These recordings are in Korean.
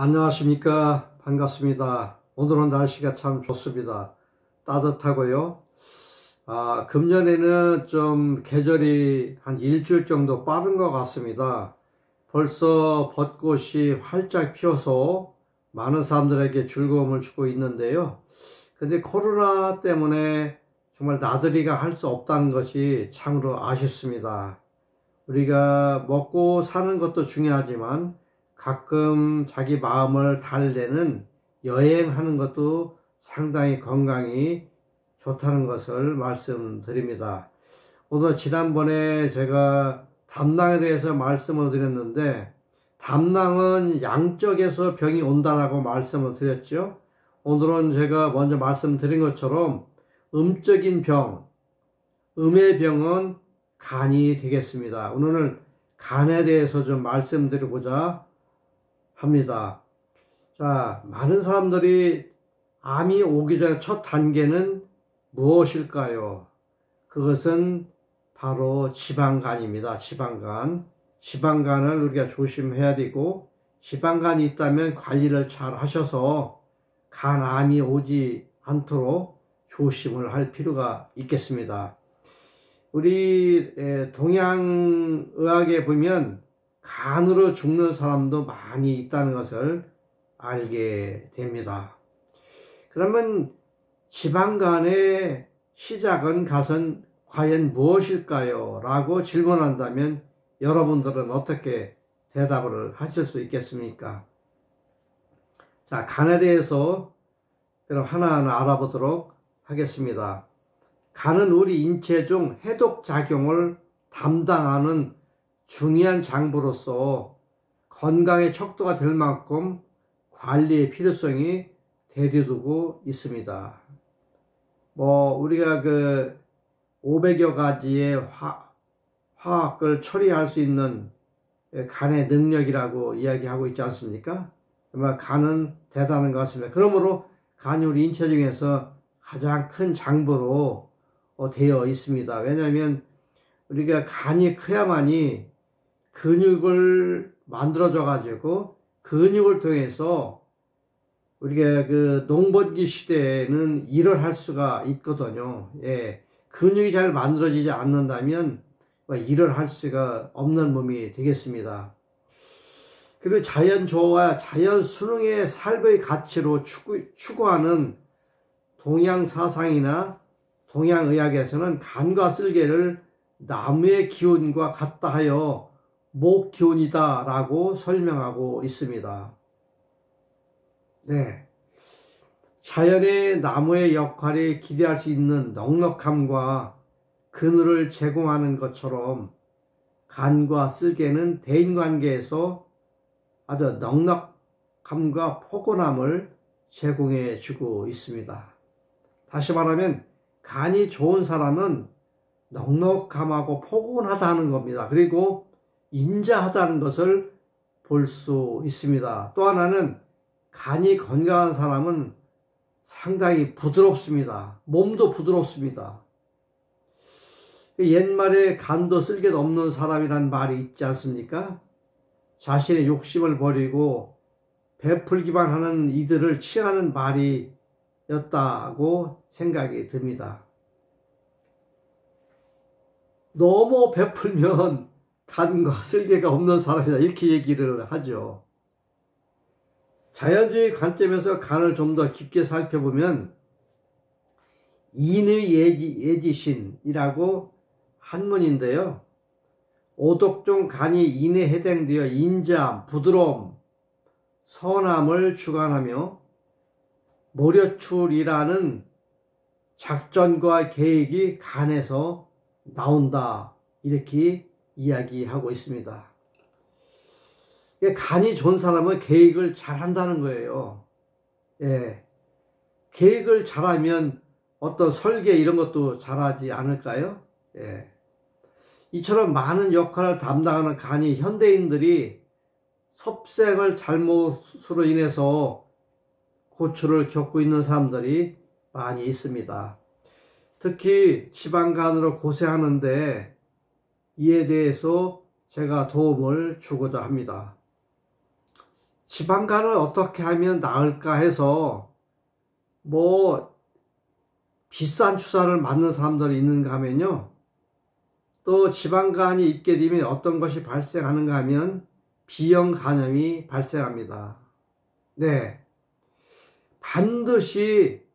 안녕하십니까. 반갑습니다. 오늘은 날씨가 참 좋습니다. 따뜻하고요. 금년에는 좀 계절이 한 일주일 정도 빠른 것 같습니다. 벌써 벚꽃이 활짝 피어서 많은 사람들에게 즐거움을 주고 있는데요. 근데 코로나 때문에 정말 나들이가 할 수 없다는 것이 참으로 아쉽습니다. 우리가 먹고 사는 것도 중요하지만 가끔 자기 마음을 달래는 여행하는 것도 상당히 건강이 좋다는 것을 말씀드립니다. 오늘 지난번에 제가 담낭에 대해서 말씀을 드렸는데, 담낭은 양적에서 병이 온다라고 말씀을 드렸죠. 오늘은 제가 먼저 말씀드린 것처럼 음적인 병, 음의 병은 간이 되겠습니다. 오늘은 간에 대해서 좀 말씀드리고자 합니다. 자, 많은 사람들이 암이 오기 전에 첫 단계는 무엇일까요? 그것은 바로 지방간입니다. 지방간. 지방간을 우리가 조심해야 되고, 지방간이 있다면 관리를 잘 하셔서 간암이 오지 않도록 조심을 할 필요가 있겠습니다. 우리 동양의학에 보면 간으로 죽는 사람도 많이 있다는 것을 알게 됩니다. 그러면 지방간의 시작은 과연 무엇일까요? 라고 질문한다면 여러분들은 어떻게 대답을 하실 수 있겠습니까? 자, 간에 대해서 그럼 하나하나 알아보도록 하겠습니다. 간은 우리 인체 중 해독작용을 담당하는 중요한 장부로서 건강의 척도가 될 만큼 관리의 필요성이 대두두고 있습니다. 우리가 500여 가지의 화학을 처리할 수 있는 간의 능력이라고 이야기하고 있지 않습니까? 정말 간은 대단한 것 같습니다. 그러므로 간이 우리 인체 중에서 가장 큰 장부로 되어 있습니다. 왜냐하면 우리가 간이 커야만이 근육을 만들어줘 가지고 근육을 통해서 우리가 농번기 시대에는 일을 할 수가 있거든요. 예. 근육이 잘 만들어지지 않는다면 일을 할 수가 없는 몸이 되겠습니다. 그리고 자연조화와 자연순응의 삶의 가치로 추구하는 동양 사상이나 동양의학에서는 간과 쓸개를 나무의 기운과 같다 하여 목기운이다 라고 설명하고 있습니다. 네. 자연의 나무의 역할에 기대할 수 있는 넉넉함과 그늘을 제공하는 것처럼 간과 쓸개는 대인관계에서 아주 넉넉함과 포근함을 제공해 주고 있습니다. 다시 말하면 간이 좋은 사람은 넉넉함하고 포근하다는 겁니다. 그리고 인자하다는 것을 볼 수 있습니다. 또 하나는 간이 건강한 사람은 상당히 부드럽습니다. 몸도 부드럽습니다. 옛말에 간도 쓸개도 없는 사람이란 말이 있지 않습니까? 자신의 욕심을 버리고 베풀기만 하는 이들을 칭하는 말이었다고 생각이 듭니다. 너무 베풀면 간과 쓸개가 없는 사람이다 이렇게 얘기를 하죠. 자연주의 관점에서 간을 좀 더 깊게 살펴보면 인의예지신이라고 한문인데요. 오독중 간이 인에 해당되어 인자함, 부드러움, 선함을 주관하며 모려출이라는 작전과 계획이 간에서 나온다 이렇게 이야기하고 있습니다. 간이 좋은 사람은 계획을 잘 한다는 거예요. 예. 계획을 잘하면 어떤 설계 이런 것도 잘하지 않을까요? 예. 이처럼 많은 역할을 담당하는 간이 현대인들이 섭생을 잘못으로 인해서 고초를 겪고 있는 사람들이 많이 있습니다. 특히 지방간으로 고생하는데 이에 대해서 제가 도움을 주고자 합니다. 지방간을 어떻게 하면 나을까 해서 뭐 비싼 주사를 맞는 사람들이 있는가 하면요. 또 지방간이 있게 되면 어떤 것이 발생하는가 하면 비형 간염이 발생합니다. 네. 반드시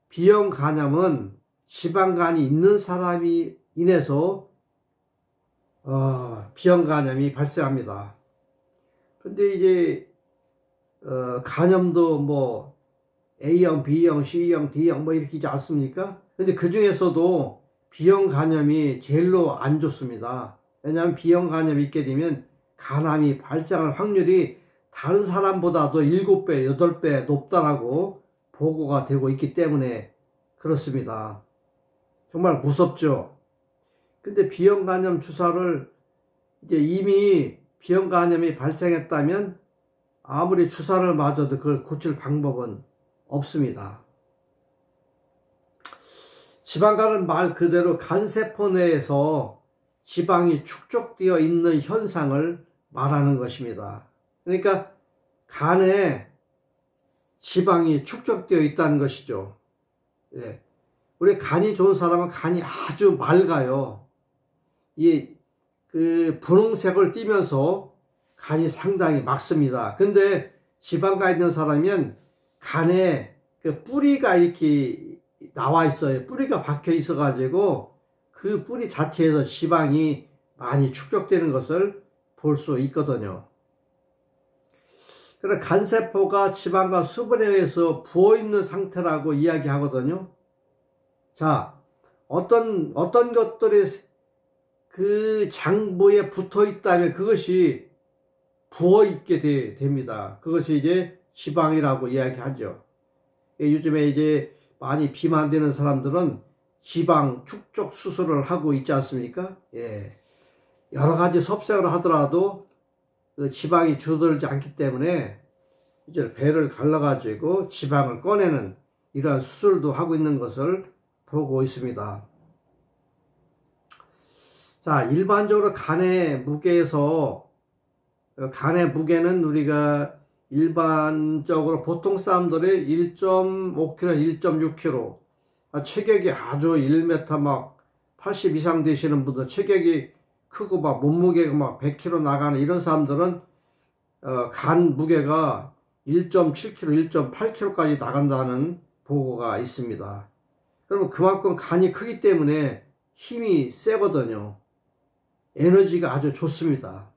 비형 간염은 지방간이 있는 사람이 인해서 비형 간염이 발생합니다. 근데 이제 간염도 뭐 A형, B형, C형, D형 뭐 이렇게 있지 않습니까? 근데 그 중에서도 B형 간염이 제일로 안 좋습니다. 왜냐하면 B형 간염이 있게 되면 간암이 발생할 확률이 다른 사람보다도 7배, 8배 높다라고 보고가 되고 있기 때문에 그렇습니다. 정말 무섭죠. 근데 B형 간염 주사를 이제 이미 B형 간염이 발생했다면 아무리 주사를 맞아도 그걸 고칠 방법은 없습니다. 지방간은 말 그대로 간세포 내에서 지방이 축적되어 있는 현상을 말하는 것입니다. 그러니까 간에 지방이 축적되어 있다는 것이죠. 예. 우리 간이 좋은 사람은 간이 아주 맑아요. 그 분홍색을 띠면서 간이 상당히 맑습니다. 근데 지방가 있는 사람이면 간에 그 뿌리가 이렇게 나와 있어요. 뿌리가 박혀 있어 가지고 그 뿌리 자체에서 지방이 많이 축적되는 것을 볼 수 있거든요. 그래서 간세포가 지방과 수분에 의해서 부어있는 상태라고 이야기하거든요. 자, 어떤 것들이 그 장부에 붙어 있다면 그것이 부어있게 됩니다. 그것이 이제 지방이라고 이야기하죠. 요즘에 이제 많이 비만되는 사람들은 지방 축적 수술을 하고 있지 않습니까? 예. 여러 가지 섭색을 하더라도 그 지방이 줄어들지 않기 때문에 이제 배를 갈라가지고 지방을 꺼내는 이러한 수술도 하고 있는 것을 보고 있습니다. 자, 일반적으로 간의 무게는 우리가 일반적으로 보통 사람들이 1.5kg, 1.6kg, 체격이 아주 1m 막 80 이상 되시는 분들, 체격이 크고 막 몸무게가 막 100kg 나가는 이런 사람들은 간 무게가 1.7kg, 1.8kg까지 나간다는 보고가 있습니다. 그러면 그만큼 간이 크기 때문에 힘이 세거든요. 에너지가 아주 좋습니다.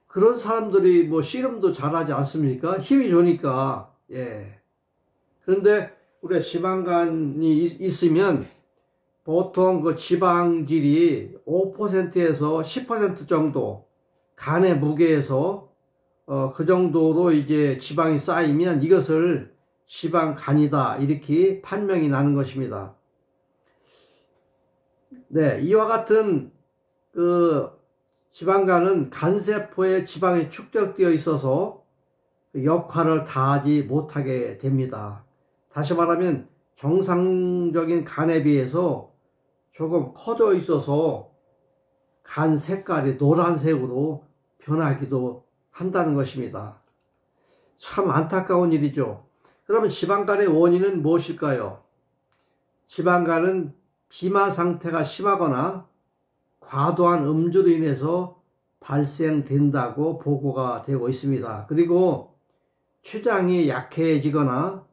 그런 사람들이 뭐 씨름도 잘하지 않습니까? 힘이 좋으니까. 예. 그런데 우리가 지방간이 있으면 보통 그 지방질이 5%에서 10% 정도 간의 무게에서 그 정도로 이제 지방이 쌓이면 이것을 지방간이다 이렇게 판명이 나는 것입니다. 네, 이와 같은 그 지방간은 간세포에 지방이 축적되어 있어서 역할을 다하지 못하게 됩니다. 다시 말하면 정상적인 간에 비해서 조금 커져 있어서 간 색깔이 노란색으로 변하기도 한다는 것입니다. 참 안타까운 일이죠. 그러면 지방간의 원인은 무엇일까요? 지방간은 비만 상태가 심하거나 과도한 음주로 인해서 발생된다고 보고가 되고 있습니다. 그리고 췌장이 약해지거나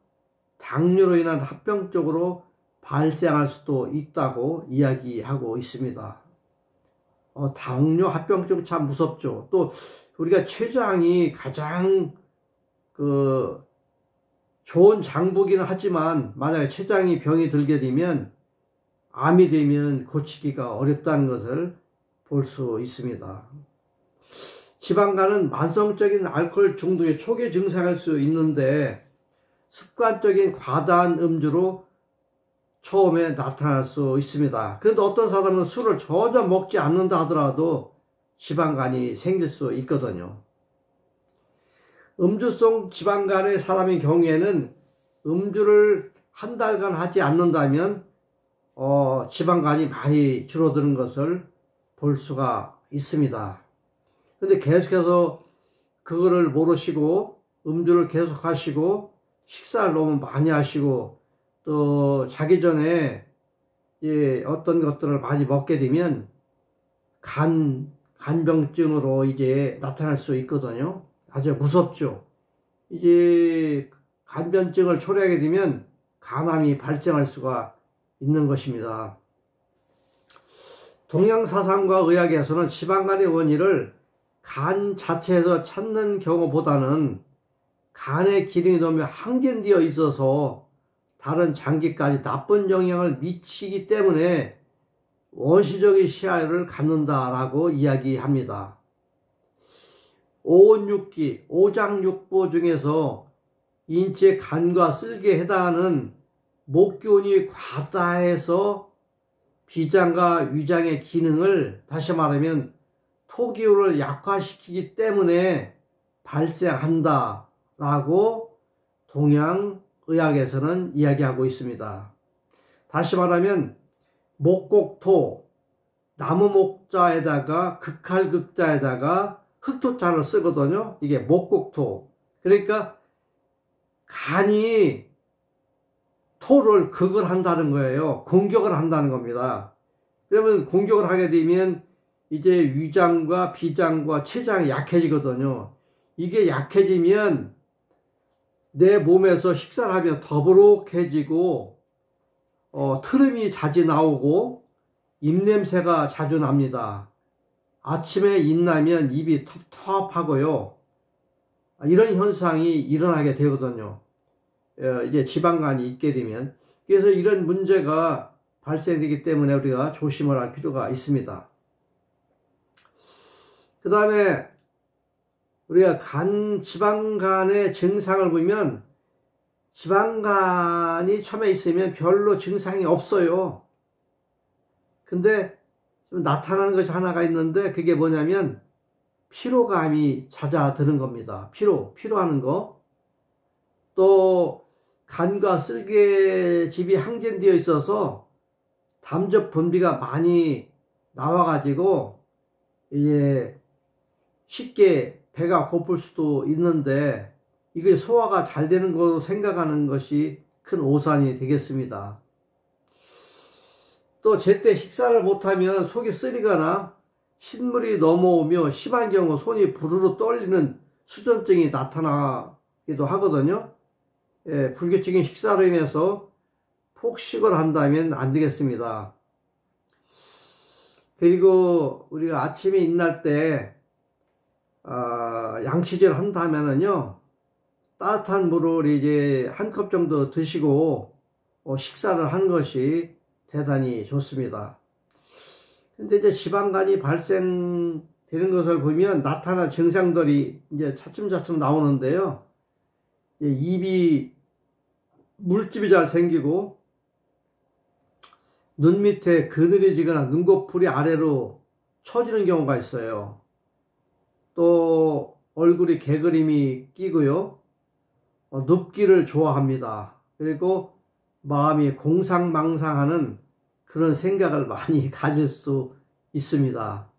당뇨로 인한 합병증으로 발생할 수도 있다고 이야기하고 있습니다. 당뇨 합병증 참 무섭죠. 또 우리가 췌장이 가장 좋은 장부기는 하지만 만약에 췌장이 병이 들게 되면 암이 되면 고치기가 어렵다는 것을 볼 수 있습니다. 지방간은 만성적인 알코올 중독의 초기 증상일 수 있는데 습관적인 과다한 음주로 처음에 나타날 수 있습니다. 그런데 어떤 사람은 술을 전혀 먹지 않는다 하더라도 지방간이 생길 수 있거든요. 음주성 지방간의 사람의 경우에는 음주를 한 달간 하지 않는다면 지방간이 많이 줄어드는 것을 볼 수가 있습니다. 그런데 계속해서 그거를 모르시고 음주를 계속 하시고 식사를 너무 많이 하시고 또 자기 전에 어떤 것들을 많이 먹게 되면 간병증으로 이제 나타날 수 있거든요. 아주 무섭죠. 이제 간병증을 초래하게 되면 간암이 발생할 수가 있는 것입니다. 동양사상과 의학에서는 지방간의 원인을 간 자체에서 찾는 경우보다는 간의 기능이 너무 항진되어 있어서 다른 장기까지 나쁜 영향을 미치기 때문에 원시적인 시야를 갖는다라고 이야기합니다. 오온육기, 오장육부 중에서 인체 간과 쓸개에 해당하는 목기운이 과다해서 비장과 위장의 기능을, 다시 말하면 토기운을 약화시키기 때문에 발생한다라고 동양의학에서는 이야기하고 있습니다. 다시 말하면 목곡토, 나무목자에다가 극할극자에다가 흑토자를 쓰거든요. 이게 목곡토. 그러니까 간이 토를 극을 한다는 거예요. 공격을 한다는 겁니다. 그러면 공격을 하게 되면 이제 위장과 비장과 췌장이 약해지거든요. 이게 약해지면 내 몸에서 식사를 하면 더부룩해지고 트름이 자주 나오고 입냄새가 자주 납니다. 아침에 일나면 입이 텁텁하고요. 이런 현상이 일어나게 되거든요. 이제 지방간이 있게 되면. 그래서 이런 문제가 발생되기 때문에 우리가 조심을 할 필요가 있습니다. 그 다음에 우리가 지방간의 증상을 보면 지방간이 처음에 있으면 별로 증상이 없어요. 근데 좀 나타나는 것이 하나가 있는데 그게 뭐냐면 피로감이 잦아드는 겁니다. 피로하는 거. 또 간과 쓸개즙이 항진되어 있어서 담즙 분비가 많이 나와가지고 이게 쉽게 배가 고플 수도 있는데 이게 소화가 잘 되는 것으로 생각하는 것이 큰 오산이 되겠습니다. 또 제때 식사를 못하면 속이 쓰리거나 신물이 넘어오며 심한 경우 손이 부르르 떨리는 수전증이 나타나기도 하거든요. 불규칙인 식사로 인해서 폭식을 한다면 안 되겠습니다. 그리고 우리가 아침에 일어날 때 양치질을 한다면은요, 따뜻한 물을 이제 한 컵 정도 드시고 식사를 하는 것이 대단히 좋습니다. 근데 이제 지방간이 발생되는 것을 보면 나타난 증상들이 이제 차츰차츰 나오는데요. 입이 물집이 잘 생기고 눈 밑에 그늘이 지거나 눈꺼풀이 아래로 처지는 경우가 있어요. 또 얼굴이 개그림이 끼고요. 눕기를 좋아합니다. 그리고 마음이 공상망상하는 그런 생각을 많이 가질 수 있습니다.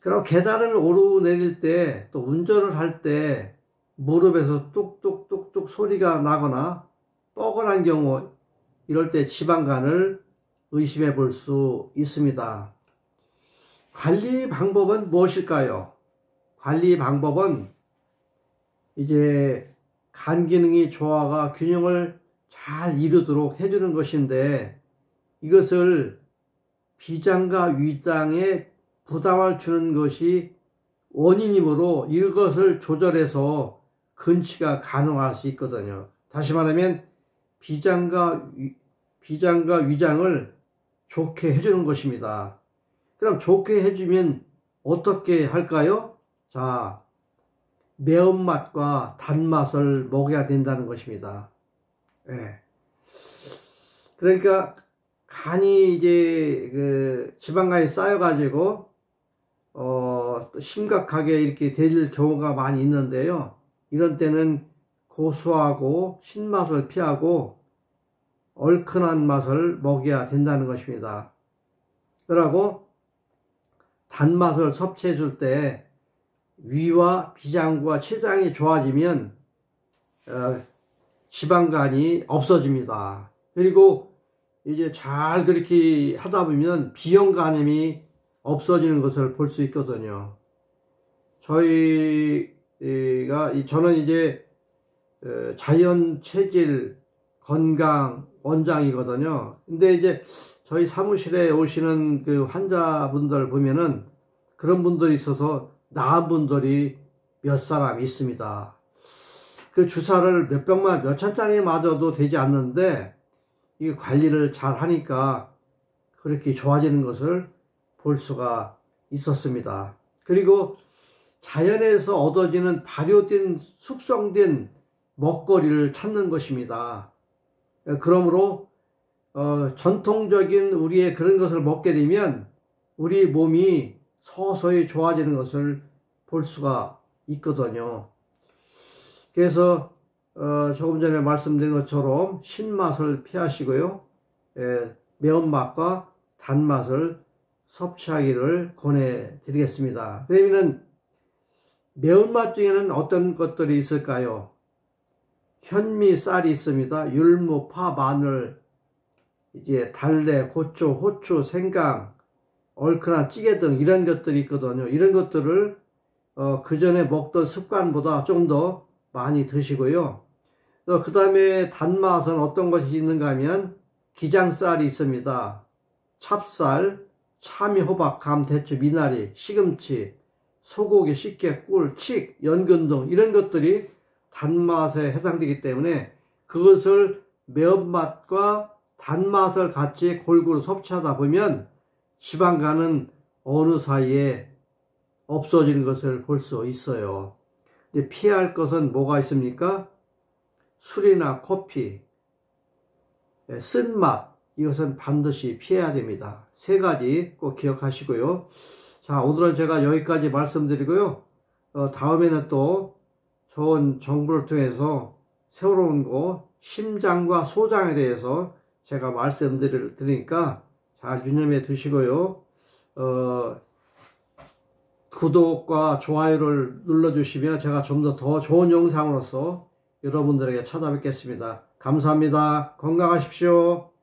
그리고 계단을 오르내릴 때 또 운전을 할 때 무릎에서 뚝뚝뚝뚝 소리가 나거나 뻐근한 경우, 이럴 때 지방간을 의심해 볼 수 있습니다. 관리 방법은 무엇일까요? 관리 방법은 이제 간 기능이 조화가 균형을 잘 이루도록 해주는 것인데, 이것을 비장과 위장에 부담을 주는 것이 원인이므로 이것을 조절해서 근치가 가능할 수 있거든요. 다시 말하면 비장과 위장을 좋게 해주는 것입니다. 그럼 좋게 해주면 어떻게 할까요? 자, 매운맛과 단맛을 먹여야 된다는 것입니다. 그러니까 간이 이제 지방간이 쌓여가지고 심각하게 이렇게 될 경우가 많이 있는데요. 이런 때는 고소하고 신맛을 피하고 얼큰한 맛을 먹여야 된다는 것입니다. 그리고 단맛을 섭취해 줄 때 위와 비장구와 췌장이 좋아지면 지방간이 없어집니다. 그리고 이제 잘 그렇게 하다 보면 B형 간염이 없어지는 것을 볼 수 있거든요. 저는 이제 자연 체질 건강 원장이거든요. 근데 이제 저희 사무실에 오시는 그 환자분들 보면은 그런 분들이 있어서 나은 분들이 몇 사람 있습니다. 그 주사를 몇 병만 몇 천짜리 맞아도 되지 않는데 이 관리를 잘 하니까 그렇게 좋아지는 것을 볼 수가 있었습니다. 그리고 자연에서 얻어지는 발효된 숙성된 먹거리를 찾는 것입니다. 그러므로 전통적인 우리의 그런 것을 먹게 되면 우리 몸이 서서히 좋아지는 것을 볼 수가 있거든요. 그래서 조금 전에 말씀드린 것처럼 신맛을 피하시고요. 매운맛과 단맛을 섭취하기를 권해드리겠습니다. 그러면 매운맛 중에는 어떤 것들이 있을까요? 현미, 쌀이 있습니다. 율무, 파, 마늘, 이제 달래, 고추, 호추, 생강, 얼큰한 찌개 등 이런 것들이 있거든요. 이런 것들을 그 전에 먹던 습관보다 좀 더 많이 드시고요. 그 다음에 단맛은 어떤 것이 있는가 하면 기장쌀이 있습니다. 찹쌀, 참이, 호박, 감, 대추, 미나리, 시금치, 소고기, 식혜, 꿀, 칡, 연근 등 이런 것들이 단맛에 해당되기 때문에 그것을 매운맛과 단맛을 같이 골고루 섭취하다 보면 지방간은 어느 사이에 없어지는 것을 볼 수 있어요. 근데 피해야 할 것은 뭐가 있습니까? 술이나 커피, 쓴맛, 이것은 반드시 피해야 됩니다. 세 가지 꼭 기억하시고요. 자, 오늘은 제가 여기까지 말씀드리고요. 다음에는 또 좋은 정보를 통해서 새로운 거, 심장과 소장에 대해서 제가 말씀드릴 테니까 잘 유념해 두시고요. 구독과 좋아요를 눌러주시면 제가 좀 더 좋은 영상으로서 여러분들에게 찾아뵙겠습니다. 감사합니다. 건강하십시오.